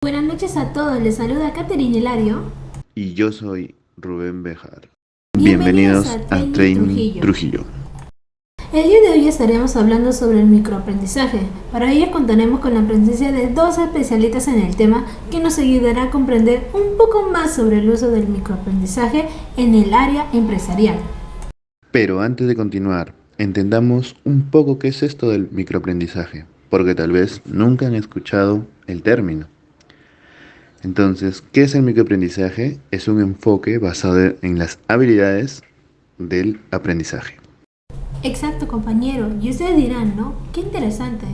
Buenas noches a todos, les saluda Caterina Hilario. Y yo soy Rubén Bejar. Bienvenidos Bienvenidos a a Training Training Trujillo. Trujillo. El día de hoy estaremos hablando sobre el microaprendizaje. Para ello contaremos con la presencia de dos especialistas en el tema que nos ayudará a comprender un poco más sobre el uso del microaprendizaje en el área empresarial. Pero antes de continuar, entendamos un poco qué es esto del microaprendizaje, porque tal vez nunca han escuchado el término. Entonces, ¿qué es el microaprendizaje? Es un enfoque basado en las habilidades del aprendizaje. Exacto, compañero. Y ustedes dirán, ¿no? Qué interesante.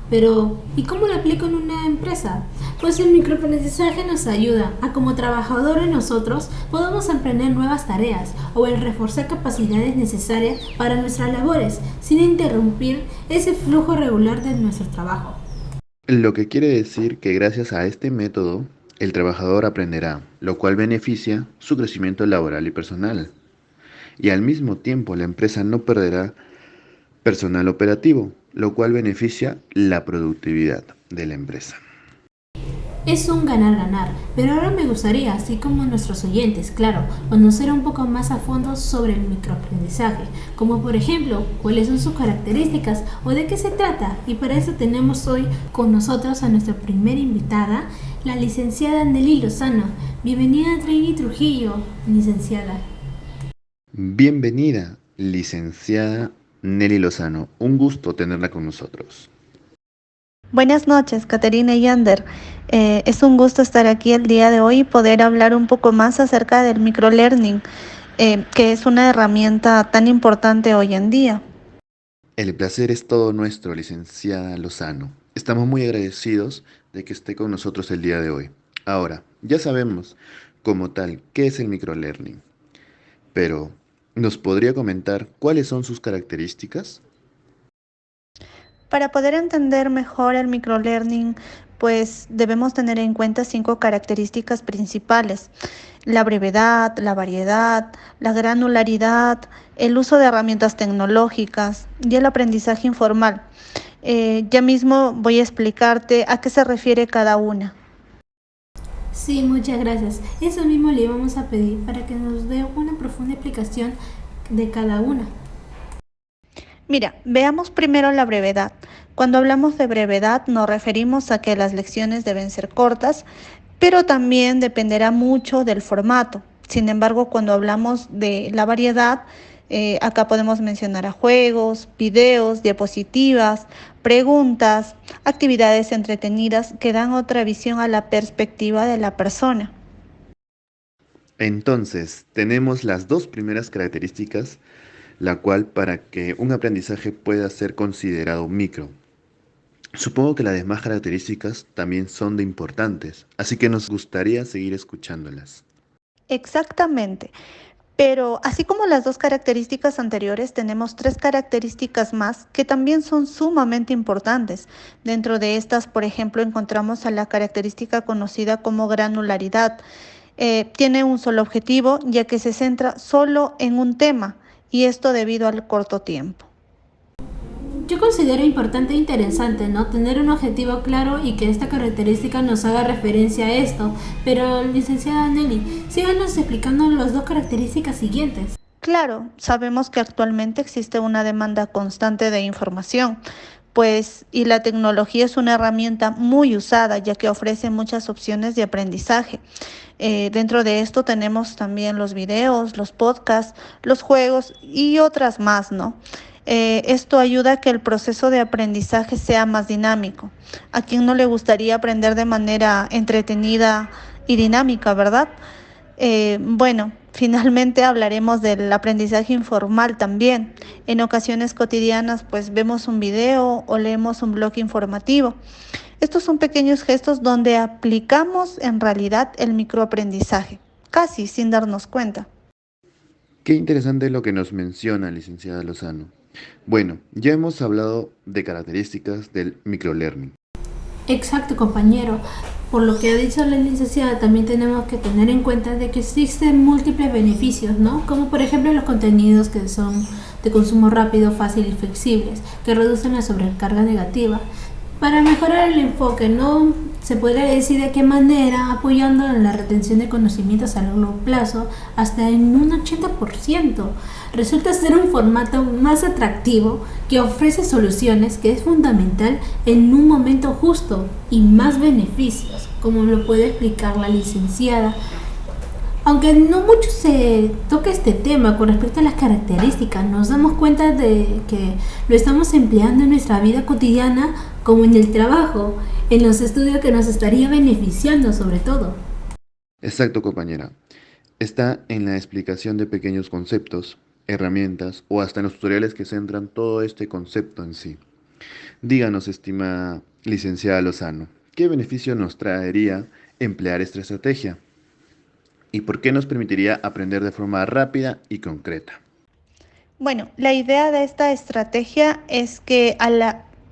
Pero, ¿y cómo lo aplico en una empresa? Pues el microaprendizaje nos ayuda a como trabajadores nosotros podamos emprender nuevas tareas o el reforzar capacidades necesarias para nuestras labores sin interrumpir ese flujo regular de nuestro trabajo. Lo que quiere decir que gracias a este método, el trabajador aprenderá, lo cual beneficia su crecimiento laboral y personal. Y al mismo tiempo la empresa no perderá personal operativo, lo cual beneficia la productividad de la empresa. Es un ganar-ganar, pero ahora me gustaría, así como nuestros oyentes, claro, conocer un poco más a fondo sobre el microaprendizaje, como por ejemplo, cuáles son sus características o de qué se trata. Y para eso tenemos hoy con nosotros a nuestra primera invitada, la licenciada Nelly Lozano. Bienvenida a Training Trujillo, licenciada. Bienvenida, licenciada Nelly Lozano. Un gusto tenerla con nosotros. Buenas noches, Caterina y Ander. Es un gusto estar aquí el día de hoy y poder hablar un poco más acerca del microlearning, que es una herramienta tan importante hoy en día. El placer es todo nuestro, licenciada Lozano. Estamos muy agradecidos de que esté con nosotros el día de hoy. Ahora, ya sabemos como tal qué es el microlearning, pero ¿nos podría comentar cuáles son sus características? Para poder entender mejor el microlearning, pues debemos tener en cuenta 5 características principales: la brevedad, la variedad, la granularidad, el uso de herramientas tecnológicas y el aprendizaje informal. Ya mismo voy a explicarte a qué se refiere cada una. Sí, muchas gracias. Eso mismo le vamos a pedir para que nos dé una profunda explicación de cada una. Mira, veamos primero la brevedad. Cuando hablamos de brevedad nos referimos a que las lecciones deben ser cortas, pero también dependerá mucho del formato. Sin embargo, cuando hablamos de la variedad, acá podemos mencionar a juegos, videos, diapositivas, preguntas, actividades entretenidas que dan otra visión a la perspectiva de la persona. Entonces, tenemos las dos primeras características, la cual para que un aprendizaje pueda ser considerado micro. Supongo que las demás características también son de importantes, así que nos gustaría seguir escuchándolas. Exactamente. Pero así como las 2 características anteriores, tenemos 3 características más que también son sumamente importantes. Dentro de estas, por ejemplo, encontramos a la característica conocida como granularidad. Tiene un solo objetivo, ya que se centra solo en un tema, y esto debido al corto tiempo. Yo considero importante e interesante, ¿no? Tener un objetivo claro y que esta característica nos haga referencia a esto. Pero, licenciada Nelly, síganos explicando las dos características siguientes. Claro, sabemos que actualmente existe una demanda constante de información, pues y la tecnología es una herramienta muy usada ya que ofrece muchas opciones de aprendizaje. Dentro de esto tenemos también los videos, los podcasts, los juegos y otras más, ¿no? Esto ayuda a que el proceso de aprendizaje sea más dinámico. ¿A quién no le gustaría aprender de manera entretenida y dinámica, verdad? Bueno, finalmente hablaremos del aprendizaje informal también. En ocasiones cotidianas, pues vemos un video o leemos un blog informativo. Estos son pequeños gestos donde aplicamos en realidad el microaprendizaje, casi sin darnos cuenta. Qué interesante lo que nos menciona, licenciada Lozano. Bueno, ya hemos hablado de características del microlearning. Exacto, compañero. Por lo que ha dicho la licenciada, también tenemos que tener en cuenta de que existen múltiples beneficios, ¿no? Como por ejemplo los contenidos que son de consumo rápido, fácil y flexibles, que reducen la sobrecarga negativa. Para mejorar el enfoque, ¿no? Se podría decir de qué manera, apoyando en la retención de conocimientos a largo plazo hasta en un 80%. Resulta ser un formato más atractivo que ofrece soluciones que es fundamental en un momento justo y más beneficios, como lo puede explicar la licenciada. Aunque no mucho se toca este tema con respecto a las características, nos damos cuenta de que lo estamos empleando en nuestra vida cotidiana como en el trabajo, en los estudios que nos estaría beneficiando sobre todo. Exacto, compañera. Está en la explicación de pequeños conceptos, herramientas o hasta en los tutoriales que centran todo este concepto en sí. Díganos, estimada licenciada Lozano, ¿qué beneficio nos traería emplear esta estrategia? ¿Y por qué nos permitiría aprender de forma rápida y concreta? Bueno, la idea de esta estrategia es que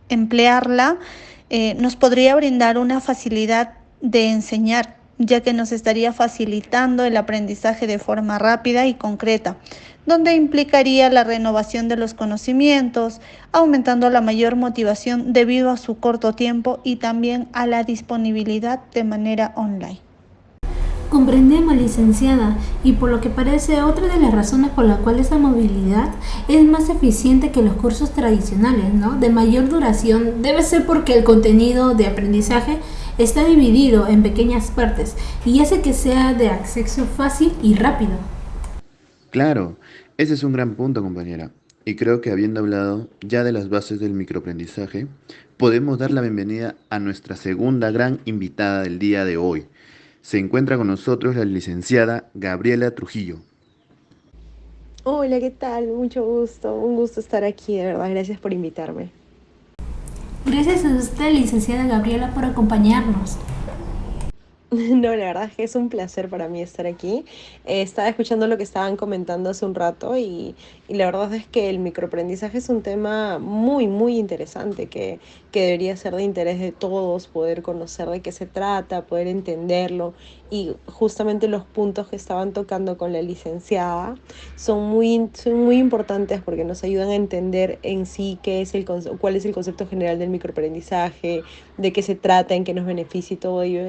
emplearla nos podría brindar una facilidad de enseñar, ya que nos estaría facilitando el aprendizaje de forma rápida y concreta, donde implicaría la renovación de los conocimientos, aumentando la mayor motivación debido a su corto tiempo y también a la disponibilidad de manera online. Comprendemos, licenciada, y por lo que parece otra de las razones por la cual esta movilidad es más eficiente que los cursos tradicionales, ¿no? De mayor duración, debe ser porque el contenido de aprendizaje está dividido en pequeñas partes y hace que sea de acceso fácil y rápido. Claro, ese es un gran punto, compañera. Y creo que habiendo hablado ya de las bases del microaprendizaje, podemos dar la bienvenida a nuestra segunda gran invitada del día de hoy. Se encuentra con nosotros la licenciada Gabriela Trujillo. Hola, ¿qué tal? Mucho gusto, un gusto estar aquí, de verdad, gracias por invitarme. Gracias a usted, licenciada Gabriela, por acompañarnos. No, la verdad es que es un placer para mí estar aquí. Estaba escuchando lo que estaban comentando hace un rato y la verdad es que el microaprendizaje es un tema muy, muy interesante que debería ser de interés de todos, poder conocer de qué se trata, poder entenderlo. Y justamente los puntos que estaban tocando con la licenciada son muy importantes porque nos ayudan a entender en sí qué es cuál es el concepto general del microaprendizaje, de qué se trata, en qué nos beneficia y todo ello.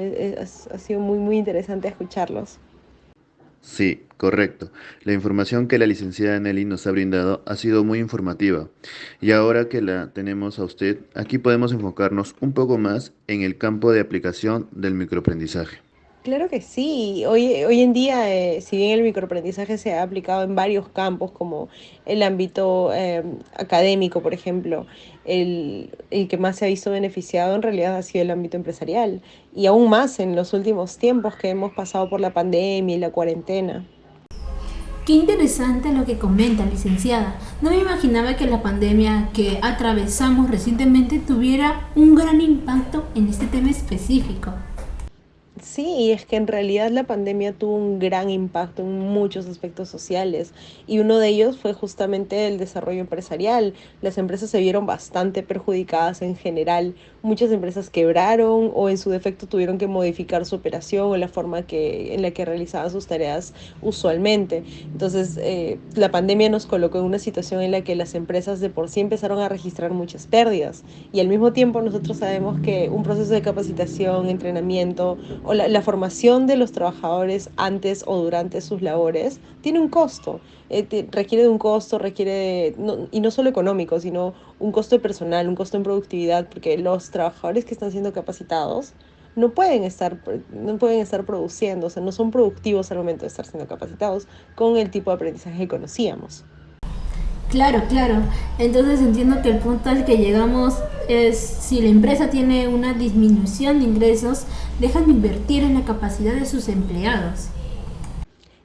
Ha sido muy, muy interesante escucharlos. Sí, correcto. La información que la licenciada Nelly nos ha brindado ha sido muy informativa. Y ahora que la tenemos a usted, aquí podemos enfocarnos un poco más en el campo de aplicación del microaprendizaje. Claro que sí. Hoy en día, si bien el microaprendizaje se ha aplicado en varios campos, como el ámbito académico, por ejemplo, el que más se ha visto beneficiado en realidad ha sido el ámbito empresarial. Y aún más en los últimos tiempos que hemos pasado por la pandemia y la cuarentena. Qué interesante lo que comenta, licenciada. No me imaginaba que la pandemia que atravesamos recientemente tuviera un gran impacto en este tema específico. Sí, es que en realidad la pandemia tuvo un gran impacto en muchos aspectos sociales y uno de ellos fue justamente el desarrollo empresarial. Las empresas se vieron bastante perjudicadas en general. Muchas empresas quebraron o en su defecto tuvieron que modificar su operación o la forma en la que realizaban sus tareas usualmente. Entonces, la pandemia nos colocó en una situación en la que las empresas de por sí empezaron a registrar muchas pérdidas y al mismo tiempo nosotros sabemos que un proceso de capacitación, entrenamiento, o la formación de los trabajadores antes o durante sus labores tiene un costo, requiere de un costo, y no solo económico, sino un costo personal, un costo en productividad, porque los trabajadores que están siendo capacitados no pueden estar produciendo, o sea, no son productivos al momento de estar siendo capacitados con el tipo de aprendizaje que conocíamos. Claro, claro. Entonces entiendo que el punto al que llegamos es si la empresa tiene una disminución de ingresos, dejan de invertir en la capacidad de sus empleados.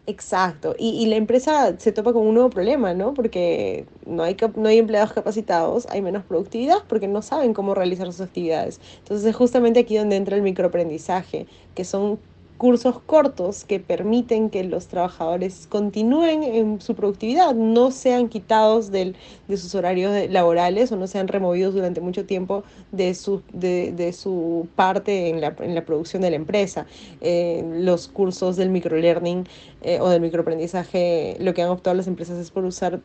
Exacto, y la empresa se topa con un nuevo problema, ¿no? Porque no hay empleados capacitados, hay menos productividad porque no saben cómo realizar sus actividades. Entonces es justamente aquí donde entra el microaprendizaje, que son cursos cortos que permiten que los trabajadores continúen en su productividad, no sean quitados de sus horarios laborales o no sean removidos durante mucho tiempo de su parte en la producción de la empresa. Los cursos del microlearning o del microaprendizaje, lo que han optado las empresas es por usar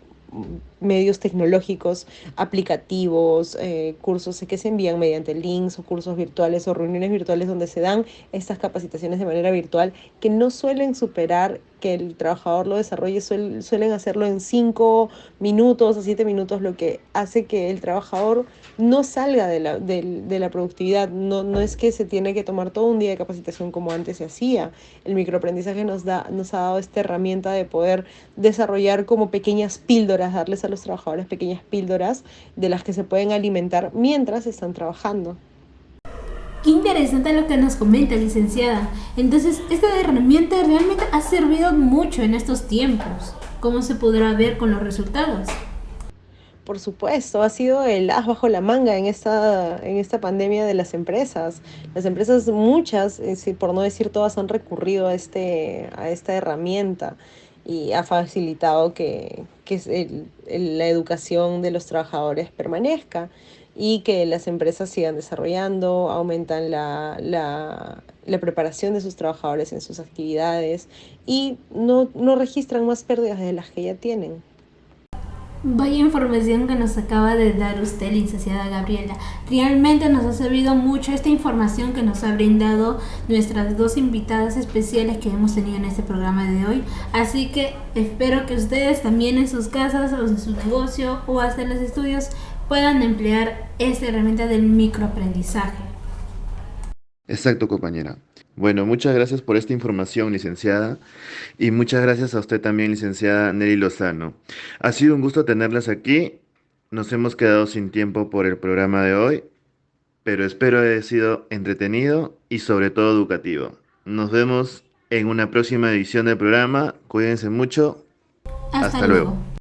medios tecnológicos, aplicativos, cursos que se envían mediante links o cursos virtuales o reuniones virtuales donde se dan estas capacitaciones de manera virtual que no suelen superar que el trabajador lo desarrolle, suelen hacerlo en 5 minutos o 7 minutos, lo que hace que el trabajador no salga de la productividad. No, no es que se tiene que tomar todo un día de capacitación como antes se hacía. El microaprendizaje nos ha dado esta herramienta de poder desarrollar como pequeñas píldoras, darles a los trabajadores pequeñas píldoras de las que se pueden alimentar mientras están trabajando. Qué interesante lo que nos comenta, licenciada. Entonces, esta herramienta realmente ha servido mucho en estos tiempos. ¿Cómo se podrá ver con los resultados? Por supuesto, ha sido el as bajo la manga en esta pandemia de las empresas. Las empresas, muchas, por no decir todas, han recurrido a esta herramienta y ha facilitado que la educación de los trabajadores permanezca y que las empresas sigan desarrollando, aumentan la preparación de sus trabajadores en sus actividades y no registran más pérdidas de las que ya tienen. Vaya información que nos acaba de dar usted, licenciada Gabriela. Realmente nos ha servido mucho esta información que nos ha brindado nuestras dos invitadas especiales que hemos tenido en este programa de hoy. Así que espero que ustedes también en sus casas o en su negocio o hasta en los estudios puedan emplear esta herramienta del microaprendizaje. Exacto, compañera. Bueno, muchas gracias por esta información, licenciada, y muchas gracias a usted también, licenciada Nelly Lozano. Ha sido un gusto tenerlas aquí. Nos hemos quedado sin tiempo por el programa de hoy, pero espero haya sido entretenido y sobre todo educativo. Nos vemos en una próxima edición del programa. Cuídense mucho. Hasta Hasta luego. luego.